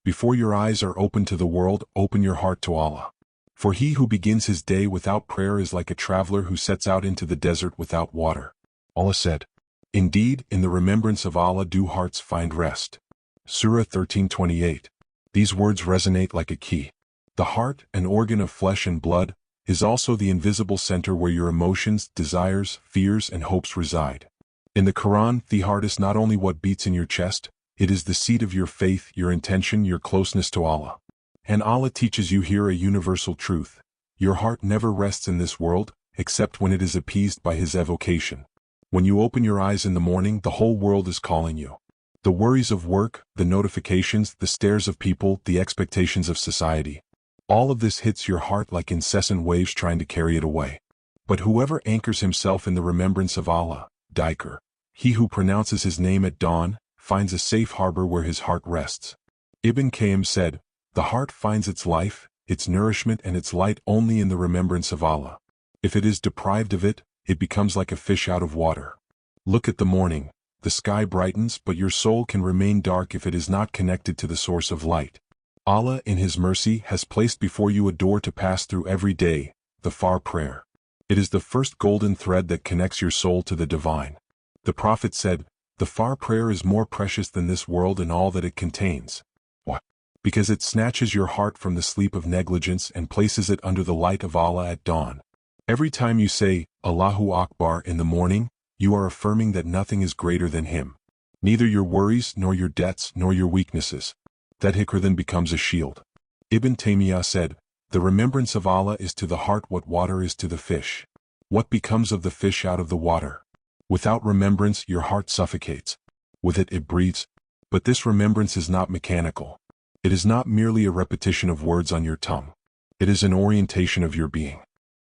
Before your eyes are open to the world, open your heart to Allah. For he who begins his day without prayer is like a traveler who sets out into the desert without water. Allah said, "Indeed, in the remembrance of Allah do hearts find rest." Surah 13:28. These words resonate like a key. The heart, an organ of flesh and blood, is also the invisible center where your emotions, desires, fears, and hopes reside. In the Quran, the heart is not only what beats in your chest, it is the seat of your faith, your intention, your closeness to Allah. And Allah teaches you here a universal truth. Your heart never rests in this world, except when it is appeased by His evocation. When you open your eyes in the morning, the whole world is calling you. The worries of work, the notifications, the stares of people, the expectations of society. All of this hits your heart like incessant waves trying to carry it away. But whoever anchors himself in the remembrance of Allah, Dhikr, he who pronounces His name at dawn, finds a safe harbor where his heart rests. Ibn Qayyim said, "The heart finds its life, its nourishment and its light only in the remembrance of Allah. If it is deprived of it, it becomes like a fish out of water. Look at the morning. The sky brightens, but your soul can remain dark if it is not connected to the source of light. Allah, in His mercy, has placed before you a door to pass through every day, the Fajr prayer. It is the first golden thread that connects your soul to the divine. The Prophet said, the Fajr prayer is more precious than this world and all that it contains. Why? Because it snatches your heart from the sleep of negligence and places it under the light of Allah at dawn. Every time you say, Allahu Akbar in the morning, you are affirming that nothing is greater than Him. Neither your worries, nor your debts, nor your weaknesses. That dhikr then becomes a shield. Ibn Taymiyyah said, the remembrance of Allah is to the heart what water is to the fish. What becomes of the fish out of the water? Without remembrance, your heart suffocates. With it, it breathes. But this remembrance is not mechanical. It is not merely a repetition of words on your tongue. It is an orientation of your being.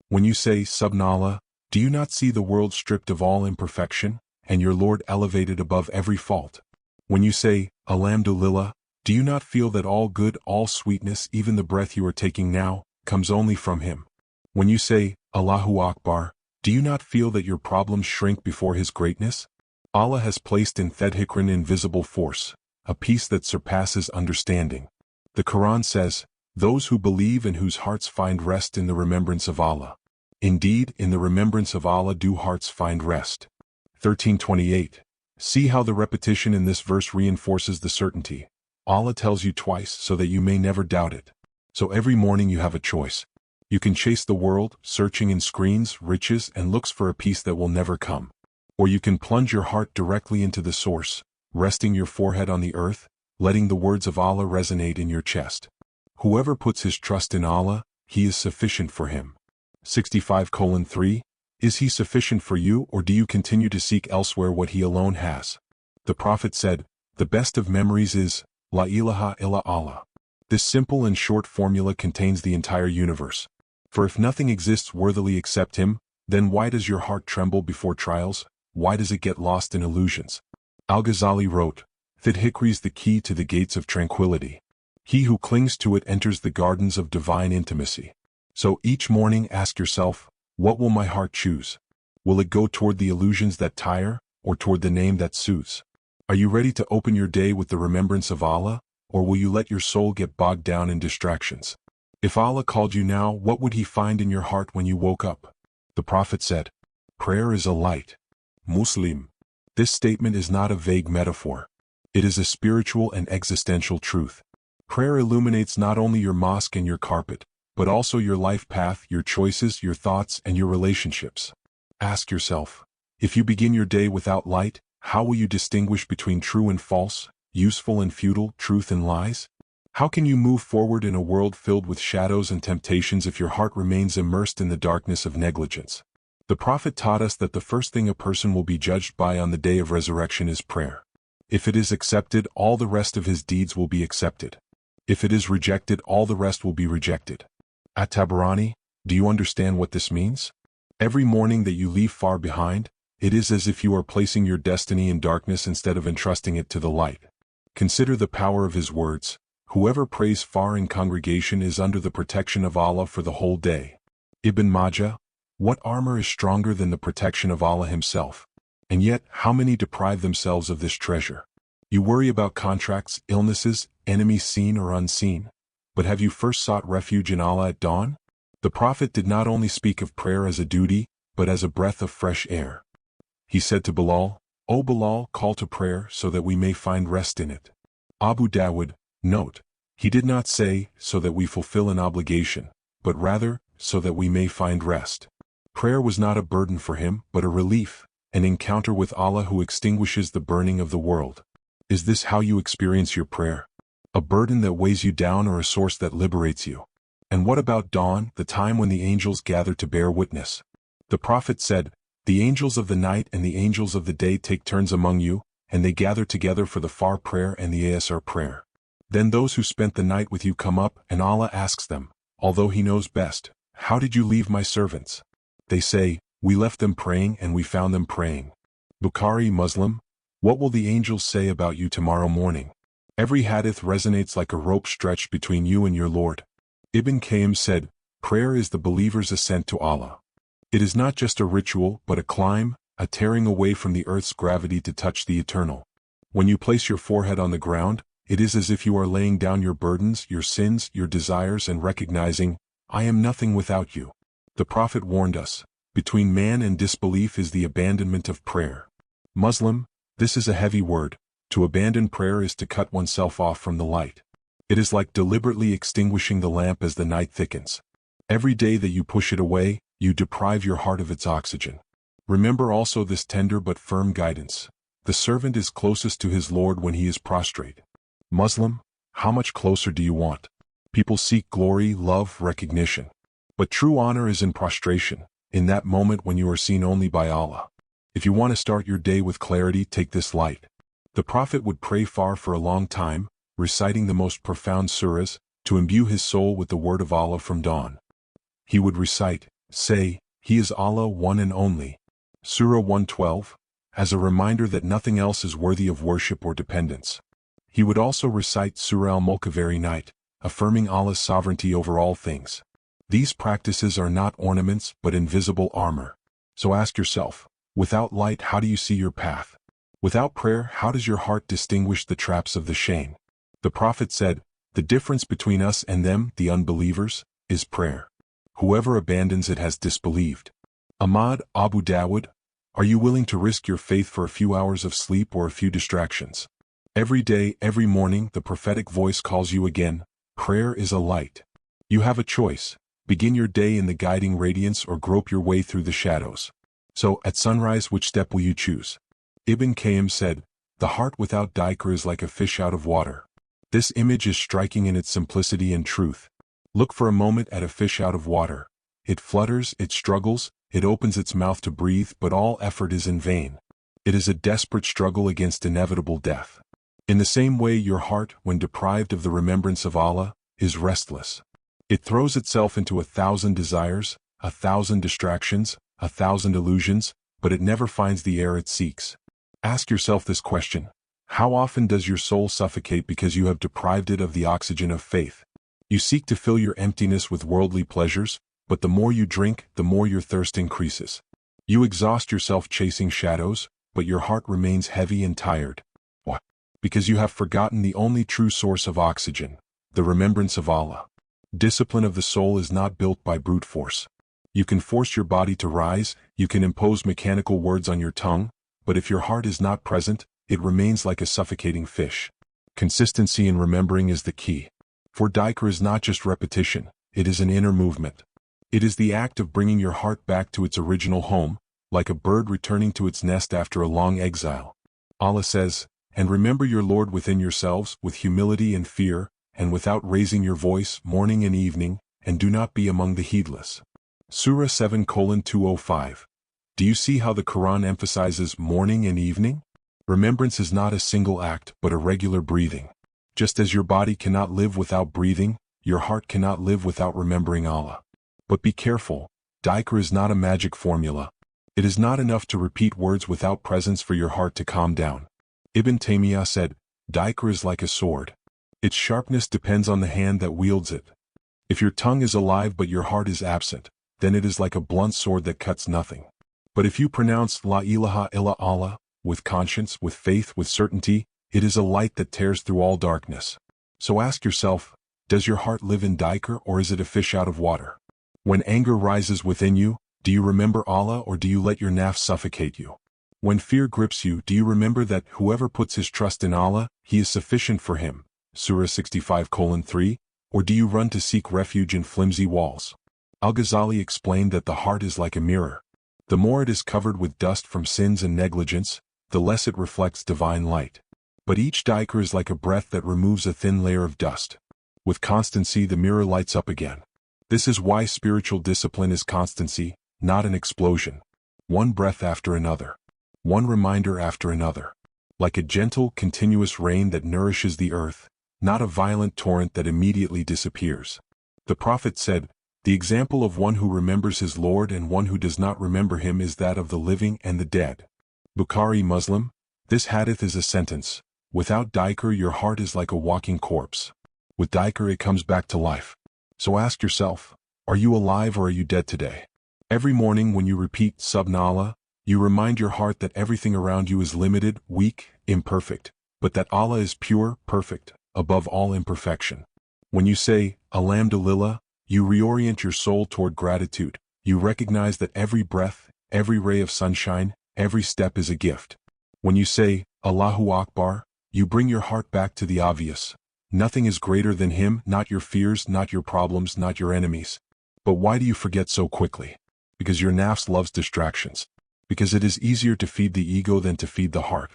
When you say, Subhanallah, do you not see the world stripped of all imperfection, and your Lord elevated above every fault? When you say, Alhamdulillah, do you not feel that all good, all sweetness, even the breath you are taking now, comes only from Him? When you say, Allahu Akbar, do you not feel that your problems shrink before His greatness? Allah has placed in dhikr an invisible force, a peace that surpasses understanding. The Quran says, those who believe and whose hearts find rest in the remembrance of Allah. Indeed, in the remembrance of Allah do hearts find rest. 13:28. See how the repetition in this verse reinforces the certainty. Allah tells you twice so that you may never doubt it. So every morning you have a choice. You can chase the world, searching in screens, riches, and looks for a peace that will never come. Or you can plunge your heart directly into the source, resting your forehead on the earth, letting the words of Allah resonate in your chest. Whoever puts his trust in Allah, He is sufficient for him. 65:3. Is He sufficient for you, or do you continue to seek elsewhere what He alone has? The Prophet said, the best of memories is, La ilaha illa Allah. This simple and short formula contains the entire universe. For if nothing exists worthily except Him, then why does your heart tremble before trials? Why does it get lost in illusions? Al-Ghazali wrote, dhikr is the key to the gates of tranquility. He who clings to it enters the gardens of divine intimacy. So each morning ask yourself, what will my heart choose? Will it go toward the illusions that tire, or toward the name that soothes? Are you ready to open your day with the remembrance of Allah, or will you let your soul get bogged down in distractions? If Allah called you now, what would He find in your heart when you woke up? The Prophet said, prayer is a light. Muslim. This statement is not a vague metaphor. It is a spiritual and existential truth. Prayer illuminates not only your mosque and your carpet, but also your life path, your choices, your thoughts, and your relationships. Ask yourself, if you begin your day without light, how will you distinguish between true and false, useful and futile, truth and lies? How can you move forward in a world filled with shadows and temptations if your heart remains immersed in the darkness of negligence? The Prophet taught us that the first thing a person will be judged by on the day of resurrection is prayer. If it is accepted, all the rest of his deeds will be accepted. If it is rejected, all the rest will be rejected. At-Tabarani, do you understand what this means? Every morning that you leave far behind, it is as if you are placing your destiny in darkness instead of entrusting it to the light. Consider the power of His words. Whoever prays far in congregation is under the protection of Allah for the whole day. Ibn Majah, what armor is stronger than the protection of Allah Himself? And yet, how many deprive themselves of this treasure? You worry about contracts, illnesses, enemies seen or unseen. But have you first sought refuge in Allah at dawn? The Prophet did not only speak of prayer as a duty, but as a breath of fresh air. He said to Bilal, "O Bilal, call to prayer so that we may find rest in it." Abu Dawud, note, he did not say, so that we fulfill an obligation, but rather, so that we may find rest. Prayer was not a burden for him, but a relief, an encounter with Allah who extinguishes the burning of the world. Is this how you experience your prayer? A burden that weighs you down or a source that liberates you? And what about dawn, the time when the angels gather to bear witness? The Prophet said, "The angels of the night and the angels of the day take turns among you, and they gather together for the far prayer and the Asr prayer. Then those who spent the night with you come up, and Allah asks them, although He knows best, 'How did you leave my servants?' They say, 'We left them praying and we found them praying.'" Bukhari Muslim, what will the angels say about you tomorrow morning? Every hadith resonates like a rope stretched between you and your Lord. Ibn Qayyim said, prayer is the believer's ascent to Allah. It is not just a ritual but a climb, a tearing away from the earth's gravity to touch the eternal. When you place your forehead on the ground, it is as if you are laying down your burdens, your sins, your desires and recognizing, "I am nothing without you." The Prophet warned us, between man and disbelief is the abandonment of prayer. Muslim, this is a heavy word. To abandon prayer is to cut oneself off from the light. It is like deliberately extinguishing the lamp as the night thickens. Every day that you push it away, you deprive your heart of its oxygen. Remember also this tender but firm guidance. The servant is closest to his Lord when he is prostrate. Muslim, how much closer do you want? People seek glory, love, recognition. But true honor is in prostration, in that moment when you are seen only by Allah. If you want to start your day with clarity, take this light. The Prophet would pray for a long time, reciting the most profound surahs, to imbue his soul with the word of Allah from dawn. He would recite, "Say, He is Allah one and only," Surah 112, as a reminder that nothing else is worthy of worship or dependence. He would also recite Surah al-Mulk every night, affirming Allah's sovereignty over all things. These practices are not ornaments but invisible armor. So ask yourself, without light how do you see your path? Without prayer how does your heart distinguish the traps of the Shayn? The Prophet said, "The difference between us and them, the unbelievers, is prayer. Whoever abandons it has disbelieved." Ahmad, Abu Dawud, are you willing to risk your faith for a few hours of sleep or a few distractions? Every day, every morning, the prophetic voice calls you again. Prayer is a light. You have a choice. Begin your day in the guiding radiance or grope your way through the shadows. So, at sunrise, which step will you choose? Ibn Qayyim said, "The heart without dhikr is like a fish out of water." This image is striking in its simplicity and truth. Look for a moment at a fish out of water. It flutters, it struggles, it opens its mouth to breathe, but all effort is in vain. It is a desperate struggle against inevitable death. In the same way, your heart, when deprived of the remembrance of Allah, is restless. It throws itself into 1,000 desires, 1,000 distractions, 1,000 illusions, but it never finds the air it seeks. Ask yourself this question. How often does your soul suffocate because you have deprived it of the oxygen of faith? You seek to fill your emptiness with worldly pleasures, but the more you drink, the more your thirst increases. You exhaust yourself chasing shadows, but your heart remains heavy and tired. Why? Because you have forgotten the only true source of oxygen, the remembrance of Allah. Discipline of the soul is not built by brute force. You can force your body to rise, you can impose mechanical words on your tongue, but if your heart is not present, it remains like a suffocating fish. Consistency in remembering is the key. For dhikr is not just repetition, it is an inner movement. It is the act of bringing your heart back to its original home, like a bird returning to its nest after a long exile. Allah says, "And remember your Lord within yourselves, with humility and fear, and without raising your voice, morning and evening, and do not be among the heedless." Surah 7:205. Do you see how the Quran emphasizes morning and evening? Remembrance is not a single act, but a regular breathing. Just as your body cannot live without breathing, your heart cannot live without remembering Allah. But be careful, dhikr is not a magic formula. It is not enough to repeat words without presence for your heart to calm down. Ibn Taymiyyah said, dhikr is like a sword. Its sharpness depends on the hand that wields it. If your tongue is alive but your heart is absent, then it is like a blunt sword that cuts nothing. But if you pronounce La ilaha illa Allah, with conscience, with faith, with certainty, It is a light that tears through all darkness. So ask yourself, does your heart live in Dhikr or is it a fish out of water? When anger rises within you, do you remember Allah or do you let your nafs suffocate you? When fear grips you, do you remember that whoever puts his trust in Allah, he is sufficient for him, Surah 65:3, or do you run to seek refuge in flimsy walls? Al-Ghazali explained that the heart is like a mirror. The more it is covered with dust from sins and negligence, the less it reflects divine light. But each dhikr is like a breath that removes a thin layer of dust. With constancy the mirror lights up again. This is why spiritual discipline is constancy, not an explosion. One breath after another. One reminder after another. Like a gentle, continuous rain that nourishes the earth, not a violent torrent that immediately disappears. The Prophet said, "The example of one who remembers his Lord and one who does not remember him is that of the living and the dead." Bukhari Muslim. This hadith is a sentence. Without dhikr your heart is like a walking corpse. With dhikr it comes back to life. So ask yourself, are you alive or are you dead today? Every morning when you repeat Subhanallah, you remind your heart that everything around you is limited, weak, imperfect, but that Allah is pure, perfect, above all imperfection. When you say, Alhamdulillah, you reorient your soul toward gratitude. You recognize that every breath, every ray of sunshine, every step is a gift. When you say, Allahu Akbar, you bring your heart back to the obvious. Nothing is greater than Him, not your fears, not your problems, not your enemies. But why do you forget so quickly? Because your nafs loves distractions. Because it is easier to feed the ego than to feed the heart.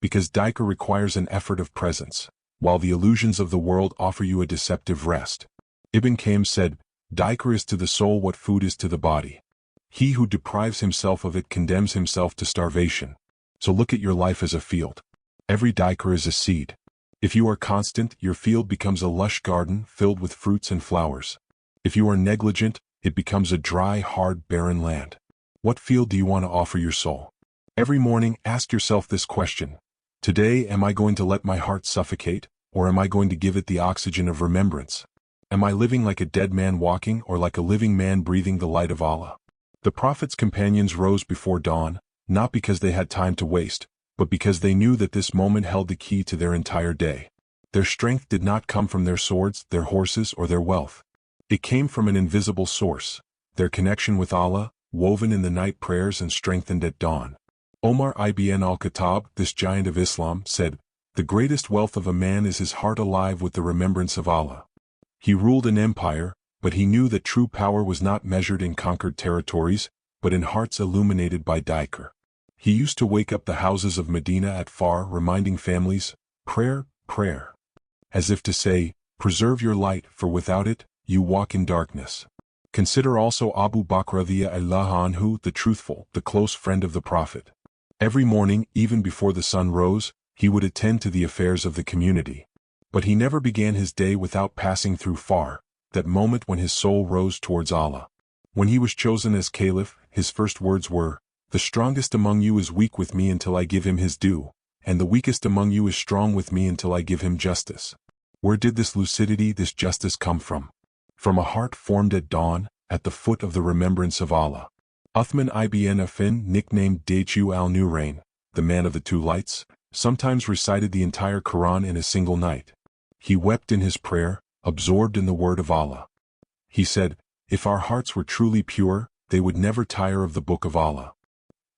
Because dhikr requires an effort of presence, while the illusions of the world offer you a deceptive rest. Ibn Qayyim said, dhikr is to the soul what food is to the body. He who deprives himself of it condemns himself to starvation. So look at your life as a field. Every dhikr is a seed. If you are constant, your field becomes a lush garden filled with fruits and flowers. If you are negligent, it becomes a dry, hard, barren land. What field do you want to offer your soul? Every morning, ask yourself this question. Today, am I going to let my heart suffocate, or am I going to give it the oxygen of remembrance? Am I living like a dead man walking or like a living man breathing the light of Allah? The Prophet's companions rose before dawn, not because they had time to waste, but because they knew that this moment held the key to their entire day. Their strength did not come from their swords, their horses, or their wealth. It came from an invisible source, their connection with Allah, woven in the night prayers and strengthened at dawn. Omar ibn al-Khattab, this giant of Islam, said, "The greatest wealth of a man is his heart alive with the remembrance of Allah." He ruled an empire, but he knew that true power was not measured in conquered territories, but in hearts illuminated by dhikr. He used to wake up the houses of Medina at Far, reminding families, prayer, prayer. As if to say, preserve your light, for without it, you walk in darkness. Consider also Abu Bakr radhiyallahu anhu, the truthful, the close friend of the Prophet. Every morning, even before the sun rose, he would attend to the affairs of the community. But he never began his day without passing through Far, that moment when his soul rose towards Allah. When he was chosen as caliph, his first words were, "The strongest among you is weak with me until I give him his due, and the weakest among you is strong with me until I give him justice." Where did this lucidity, this justice come from? From a heart formed at dawn, at the foot of the remembrance of Allah. Uthman ibn Affan, nicknamed Daychu al-Nurayn, the man of the two lights, sometimes recited the entire Quran in a single night. He wept in his prayer, absorbed in the word of Allah. He said, "If our hearts were truly pure, they would never tire of the book of Allah."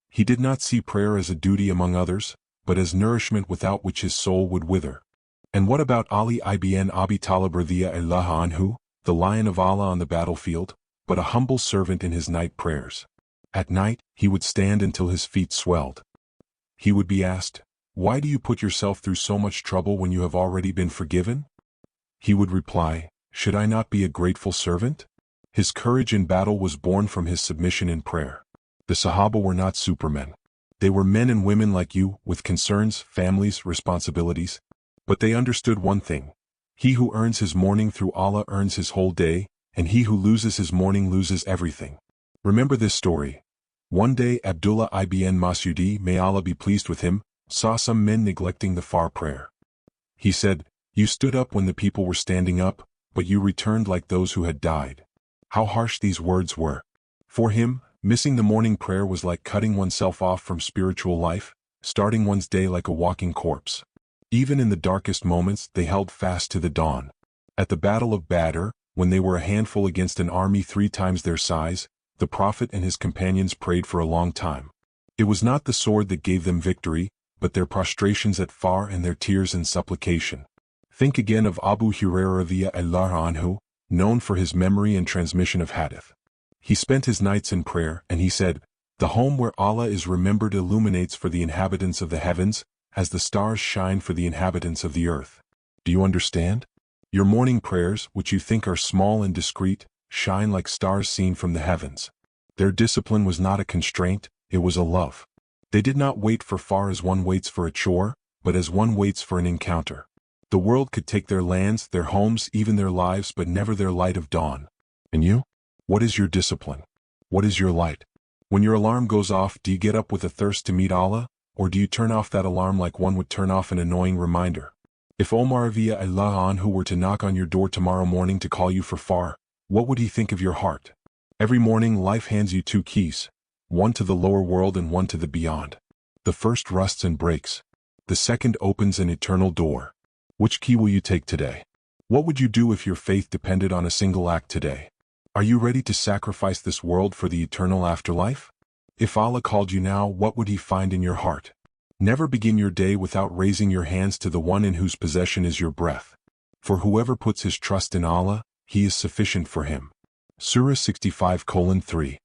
He did not see prayer as a duty among others, but as nourishment without which his soul would wither. And what about Ali ibn Abi Talib radhiyallahu anhu, the lion of Allah on the battlefield, but a humble servant in his night prayers? At night, he would stand until his feet swelled. He would be asked, "Why do you put yourself through so much trouble when you have already been forgiven?" He would reply, "Should I not be a grateful servant?" His courage in battle was born from his submission in prayer. The Sahaba were not supermen. They were men and women like you, with concerns, families, responsibilities. But they understood one thing. He who earns his morning through Allah earns his whole day, and he who loses his morning loses everything. Remember this story. One day Abdullah ibn Mas'udi, may Allah be pleased with him, saw some men neglecting the Far prayer. He said, "You stood up when the people were standing up, but you returned like those who had died." How harsh these words were. For him, missing the morning prayer was like cutting oneself off from spiritual life, starting one's day like a walking corpse. Even in the darkest moments they held fast to the dawn. At the Battle of Badr, when they were a handful against an army 3 times their size, the Prophet and his companions prayed for a long time. It was not the sword that gave them victory, but their prostrations at Far and their tears and supplication. Think again of Abu Hurairah radiyallahu anhu, known for his memory and transmission of hadith. He spent his nights in prayer, and he said, "The home where Allah is remembered illuminates for the inhabitants of the heavens, as the stars shine for the inhabitants of the earth." Do you understand? Your morning prayers, which you think are small and discreet, shine like stars seen from the heavens. Their discipline was not a constraint, it was a love. They did not wait for far as one waits for a chore, but as one waits for an encounter. The world could take their lands, their homes, even their lives, but never their light of dawn. And you? What is your discipline? What is your light? When your alarm goes off, do you get up with a thirst to meet Allah, or do you turn off that alarm like one would turn off an annoying reminder? If Omar radiyallahu anhu were to knock on your door tomorrow morning to call you for far, what would he think of your heart? Every morning life hands you 2 keys, one to the lower world and one to the beyond. The first rusts and breaks. The second opens an eternal door. Which key will you take today? What would you do if your faith depended on a single act today? Are you ready to sacrifice this world for the eternal afterlife? If Allah called you now, what would He find in your heart? Never begin your day without raising your hands to the one in whose possession is your breath. For whoever puts his trust in Allah, He is sufficient for him. Surah 65:3